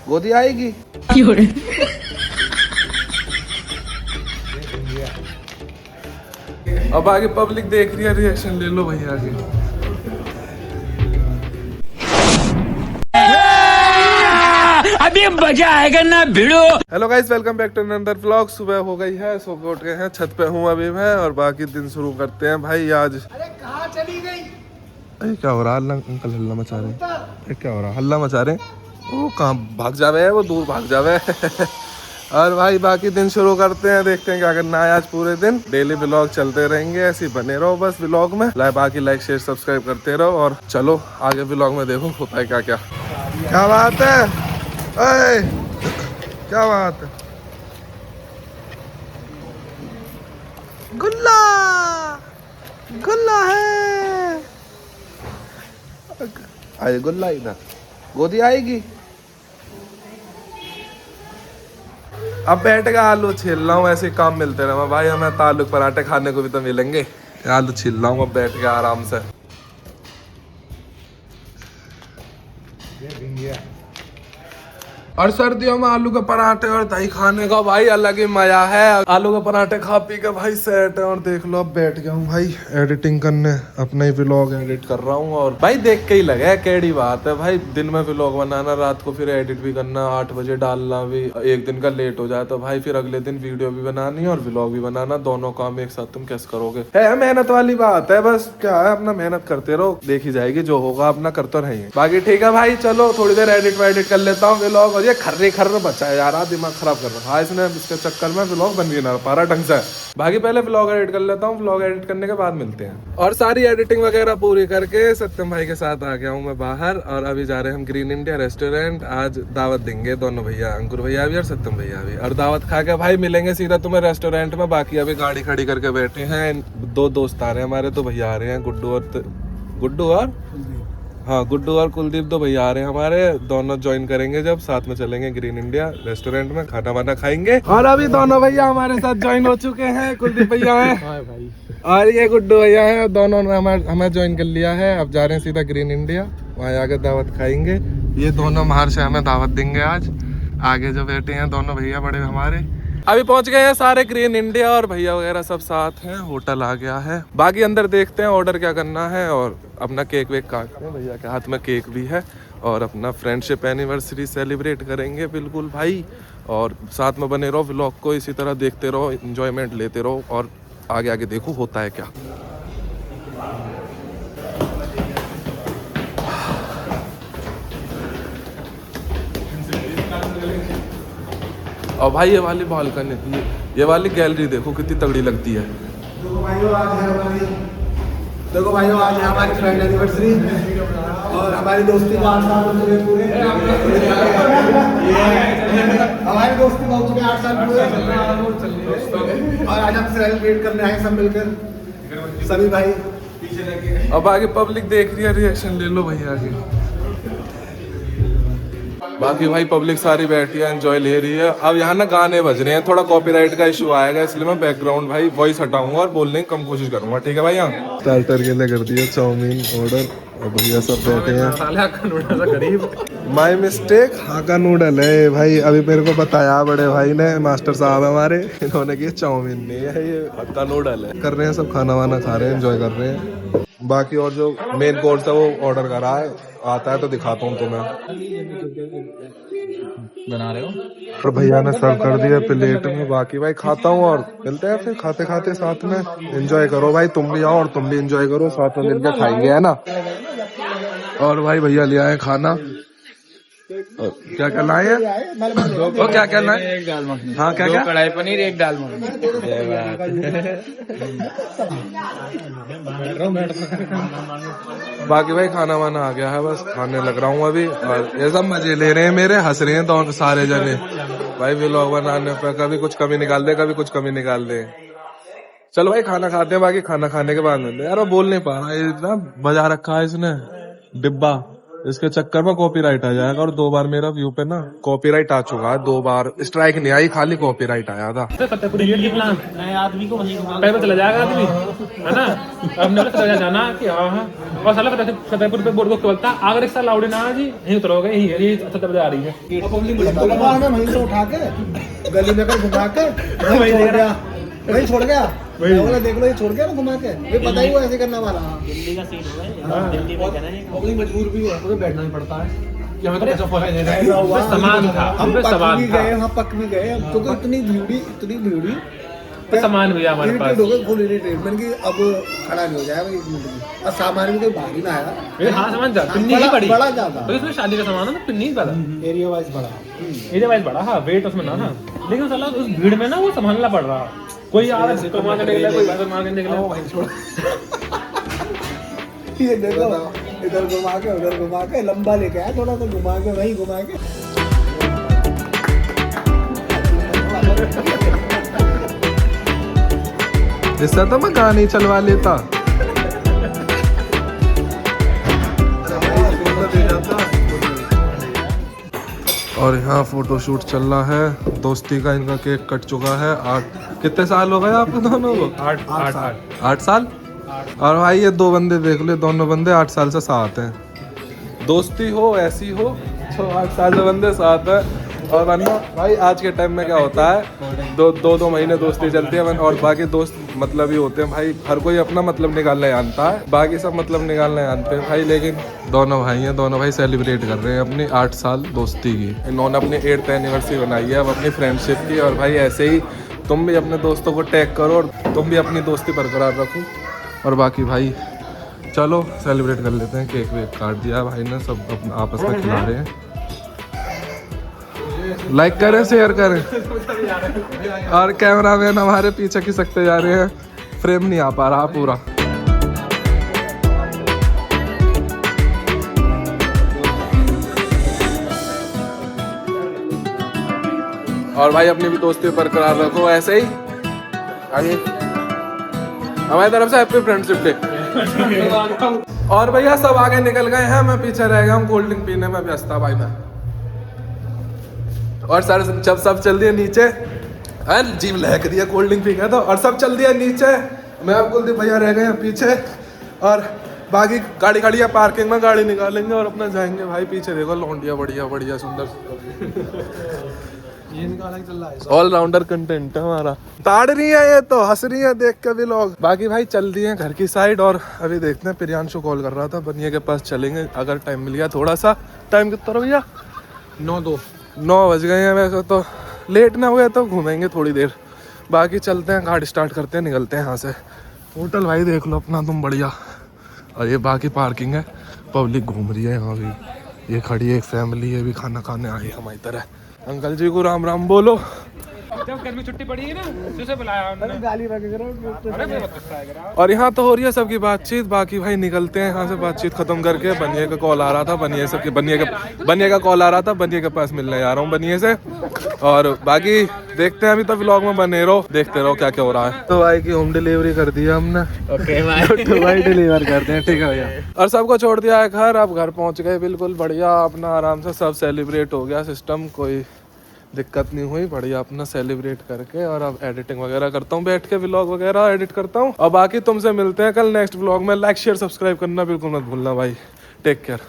गोदी आएगी। अब आगे पब्लिक देख रही है, रिएक्शन ले लो भैया आगे। अभी मजा आएगा ना भिड़ो। Hello guys, welcome back to another vlog. सुबह हो गई है, सो के उठ गए हैं, छत पे हूँ अभी मैं, और बाकी दिन शुरू करते हैं भाई आज। अरे कहाँ चली गई? अरे क्या हो रहा है? अंकल हल्ला मचा रहे हैं। अरे क्या हो रहा है? हल्ला मचा रहे हैं। वो कहाँ भाग जावे है, वो दूर भाग जावे। और भाई बाकी दिन शुरू करते हैं, देखते हैं क्या करना है आज पूरे दिन। डेली व्लॉग चलते रहेंगे, ऐसे ही बने रहो बस व्लॉग में। बाकी लाइक शेयर सब्सक्राइब करते रहो, और चलो आगे व्लॉग में देखो होता है क्या क्या। क्या बात है? अरे क्या बात है? गुल्ला गुल्ला है। अरे गुल्ला इधर, गोदी आएगी। अब बैठ के आलू छील रहा हूँ, ऐसे काम मिलते रहे भाई हमें। आलू पराठे खाने को भी तो मिलेंगे। आलू छील रहा हूँ अब बैठ के आराम से। और सर्दियों में आलू के पराठे और दही खाने का भाई अलग ही मजा है। आलू के पराठे खा पी के भाई सेट है। और देख लो अब बैठ गया हूँ भाई एडिटिंग करने, अपना ही व्लॉग एडिट कर रहा हूँ। और भाई देख के ही लगे कैडी बात है भाई, दिन में व्लॉग बनाना, रात को फिर एडिट भी करना, 8 बजे डालना भी। एक दिन का लेट हो जाए तो भाई फिर अगले दिन वीडियो भी बनानी और व्लॉग भी बनाना, दोनों काम एक साथ तुम कैसे करोगे? है मेहनत वाली बात है, बस क्या है अपना मेहनत करते रहो, देखी जाएगी, जो होगा अपना करते रहेंगे। बाकी ठीक है भाई, चलो थोड़ी देर एडिट वेडिट कर लेता हूँ व्लॉग। और ये खर्रे बच्चा है यार, दिमाग खराब कर रहा है इसने, इसके चक्कर में व्लॉग बन नहीं पा रहा ढंग से। बाकी पहले व्लॉग एडिट कर लेता हूँ, व्लॉग एडिट करने के बाद मिलते हैं। और सारी एडिटिंग वगैरह पूरी करके सत्यम भाई के साथ आ गया हूँ मैं बाहर, और अभी जा रहे हैं हम ग्रीन इंडिया रेस्टोरेंट। आज दावत देंगे दोनों भैया, अंकुर भैया भी और सत्यम भैया भी। और दावत खा के भाई मिलेंगे सीधा तुम्हें रेस्टोरेंट में। बाकी अभी गाड़ी खड़ी करके बैठे हैं, 2 दोस्त आ रहे हैं हमारे, तो भैया आ रहे हैं, गुड्डू और हाँ गुड्डू और कुलदीप, 2 भैया आ रहे हैं हमारे। दोनों ज्वाइन करेंगे जब साथ में चलेंगे ग्रीन इंडिया रेस्टोरेंट में, खाना वाना खाएंगे। और अभी दोनों भैया हमारे साथ ज्वाइन हो चुके हैं। कुलदीप भैया हैं और ये गुड्डू भैया हैं, दोनों ने हमें ज्वाइन कर लिया है। अब जा रहे हैं सीधा ग्रीन इंडिया, वहाँ आगे दावत खाएंगे। ये दोनों बाहर से हमें दावत देंगे आज। आगे जो बैठे हैं दोनों भैया बड़े हमारे, अभी पहुंच गए हैं सारे ग्रीन इंडिया, और भैया वगैरह सब साथ हैं। होटल आ गया है, बाकी अंदर देखते हैं ऑर्डर क्या करना है। और अपना केक वेक काटते हैं, भैया के हाथ में केक भी है। और अपना फ्रेंडशिप एनिवर्सरी सेलिब्रेट करेंगे बिल्कुल भाई। और साथ में बने रहो, व्लॉग को इसी तरह देखते रहो, एंजॉयमेंट लेते रहो, और आगे आगे देखो होता है क्या। और भाई ये वाली बालकनी, ये वाली गैलरी देखो कितनी तगड़ी लगती है। देखो भाइयों आज है हमारी फ्रेंड एनिवर्सरी, और हमारी दोस्ती का 8 साल हो चुके पूरे। हमारी दोस्ती हो चुके 8 साल पूरे, और आज हम सेलिब्रेट करने आए सब मिलकर सभी भाई। अब आगे पब्लिक देख रही है, रिएक्शन ले लो भैया आगे। बाकी भाई पब्लिक सारी बैठी है, एंजॉय ले रही है। अब यहाँ ना गाने बज रहे हैं, थोड़ा कॉपीराइट का इशू आएगा, इसलिए मैं बैकग्राउंड भाई वॉइस हटाऊंगा और बोलने की कम कोशिश करूंगा, ठीक है भाई। यहाँ स्टार्टर के लिए कर दिया चाउमीन ऑर्डर, और भैया सब बैठे हैं। माय मिस्टेक, हाका नूडल है भाई। अभी मेरे को बताया बड़े भाई ने, मास्टर साहब हमारे, इन्होंने किया चाउमीन नहीं है, ये हाका नूडल है। कर रहे हैं सब, खाना वाना खा रहे हैं, एंजॉय कर रहे हैं। बाकी और जो मेन कोर्स है वो ऑर्डर करा है, आता है तो दिखाता हूँ तुम्हें। बना रहे हो? और भैया ने सर्व कर दिया प्लेट में। बाकी भाई खाता हूँ, और मिलते हैं फिर खाते खाते साथ में। एंजॉय करो भाई, तुम भी आओ और तुम भी एंजॉय करो, साथ में मिलकर खाएंगे, है ना। और भाई भैया ले आए खाना, क्या करना है? वो क्या करना है? एक दाल मखनी। हाँ क्या क्या? कढ़ाई पनीर, एक दाल मखनी। बाकी भाई खाना वाना आ गया है, बस खाने लग रहा हूँ अभी। और ये सब मजे ले रहे हैं मेरे, हंस रहे हैं तो सारे जने भाई व्लॉग बनाने पे। कभी कुछ कमी निकाल दे, कभी कुछ कमी निकाल दे। चलो भाई खाना खाते हैं, बाकी खाना खाने के बाद मिलते हैं। यार वो बोल नहीं पा रहा, इतना बजा रखा है इसने डिब्बा, इसके चक्कर में कॉपीराइट आ जाएगा। और 2 बार मेरा व्यू पे ना कॉपीराइट आ चुका है, 2 बार स्ट्राइक नहीं आई, खाली कॉपीराइट आया था। नए आदमी को वहीं फतेहपुर चला जाएगा आदमी, है ना। अब ने चला जाना कि हाँ हाँ, और साला फतेहपुर पे बोर्ड को बोलता अगर एक साल लाउडे ना जी यहीं उतरोगे, यही 70 बजे आ रही है। वहीं से उठा के गली में कर घुमा के वहीं छोड़ गया। बोला देख लो ये छोड़ गया ना घुमा के, ये पता ही वो ऐसे करने वाला। दिल्ली का सीन होगा, दिल्ली में कहना है पब्लिक मजबूर भी है, उन्हें बैठना ही पड़ता है। सामान था, हम पक सामान भी था, गए, वहाँ पक भी गए, क्योंकि इतनी भीड़ी सामान भी हमारे पास। इरिटेट हो गए, फुल इरिटेट। मैंने कि अब खड़ा नहीं हो जाएगा 1 मिनट में, और सामान भी कोई बाहर ही ना आया। हाँ सामान जा पिन्नी ही बड़ी, बड़ा ज्यादा, तो इसमें शादी का सामान है ना, पिन्नी ही बड़ा, एरिया वाइज बड़ा, एरिया वाइज बड़ा। हाँ वेट उसमें ना था, लेकिन साला उस भीड़ में ना वो संभालना पड़ रहा। कोई आ रहा कमा के निकला, कोई बाहर मार के निकला। ये देखो इधर घुमा के उधर घुमा के, लंबा लेके आया थोड़ा, तो घुमा के वहीं घुमा के। इससे तो मैं गाने चलवा लेता। और यहाँ फोटोशूट चल रहा है, दोस्ती का इनका केक कट चुका है। 8 कितने साल हो गए आपको दोनों को? 8 साल। और भाई ये 2 बंदे देख ले, दोनों बंदे 8 साल से साथ हैं। दोस्ती हो ऐसी हो तो 8 साल से बंदे साथ है। और वरना भाई आज के टाइम में क्या होता है, 2 महीने दोस्ती चलती है और बाकी दोस्त मतलब ही होते हैं भाई। हर कोई अपना मतलब निकालना जानता है, बाकी सब मतलब निकालना जानते हैं भाई। लेकिन दोनों भाई हैं, दोनों भाई सेलिब्रेट कर रहे हैं अपनी 8 साल दोस्ती की। इन्होंने अपनी 8th एनिवर्सरी बनाई है अब अपनी फ्रेंडशिप की। और भाई ऐसे ही तुम भी अपने दोस्तों को टैग करो और तुम भी अपनी दोस्ती बरकरार रखो। और बाकी भाई चलो सेलिब्रेट कर लेते हैं। केक वेक काट दिया भाई ने, सब अपना आपस में खिला रहे हैं। लाइक करें, शेयर करें। और कैमरामैन हमारे पीछे खिसकते जा रहे हैं, फ्रेम नहीं आ पा रहा पूरा। और भाई अपनी भी दोस्ती बरकरार रखो ऐसे ही आगे। हमारी तरफ से हैप्पी फ्रेंडशिप डे। और भैया सब आगे निकल गए हैं, मैं पीछे रह गया हूँ कोल्ड ड्रिंक पीने में व्यस्त था भाई मैं। और सर जब सब चल दिए नीचे, जीव लहक दिया कोल्ड ड्रिंक पी गया तो, और सब चल दिया नीचे, मैं अब कुलदीप भैया रह गए हैं पीछे। और बाकी गाड़ी खड़ी है पार्किंग में, गाड़ी निकालेंगे और अपना जाएंगे। भाई पीछे देखो लौंडिया बढ़िया बढ़िया सुंदर ऑलराउंडर कंटेंट है हमारा। ताड़ रही है ये तो, हंस रही है देख के भी लोग। बाकी भाई चल दिए हैं घर की साइड। और अभी देखते हैं, प्रियांशु कॉल कर रहा था, बनिया के पास चलेंगे अगर टाइम मिल गया थोड़ा सा। टाइम कितना भैया? 9 बज गए हैं। वैसे तो लेट ना हुए तो घूमेंगे थोड़ी देर, बाकी चलते हैं, गाड़ी स्टार्ट करते हैं, निकलते हैं यहाँ से। होटल भाई देख लो अपना तुम बढ़िया। और ये बाकी पार्किंग है, पब्लिक घूम रही है यहाँ भी। ये खड़ी है एक फैमिली, ये भी खाना खाने आई है हमारी तरह। अंकल जी को राम राम बोलो। जब गर्मी छुट्टी पड़ी है ना, तुझे बुलाया उन्होंने। गाली और यहाँ तो हो रही है सबकी बातचीत। बाकी भाई निकलते हैं यहाँ से बातचीत खत्म करके। बनिए का कॉल आ रहा था, बनिए का कॉल आ रहा था, बनिए के पास मिलने जा रहा हूँ बनिए से। और बाकी देखते हैं, अभी तो व्लॉग में बने रहो, देखते रहो क्या क्या हो रहा है। तो भाई की होम डिलीवरी कर दिया हमने। ओके भाई, तो भाई डिलीवर करते हैं, ठीक है भैया। और सबको छोड़ दिया है घर, अब घर पहुँच गए बिल्कुल बढ़िया अपना आराम से। सब सेलिब्रेट हो गया सिस्टम, कोई दिक्कत नहीं हुई, बढ़िया अपना सेलिब्रेट करके। और अब एडिटिंग वगैरह करता हूँ, बैठ के व्लॉग वगैरह एडिट करता हूँ। और बाकी तुमसे मिलते हैं कल नेक्स्ट व्लॉग में। लाइक शेयर सब्सक्राइब करना बिल्कुल मत भूलना भाई। Take care.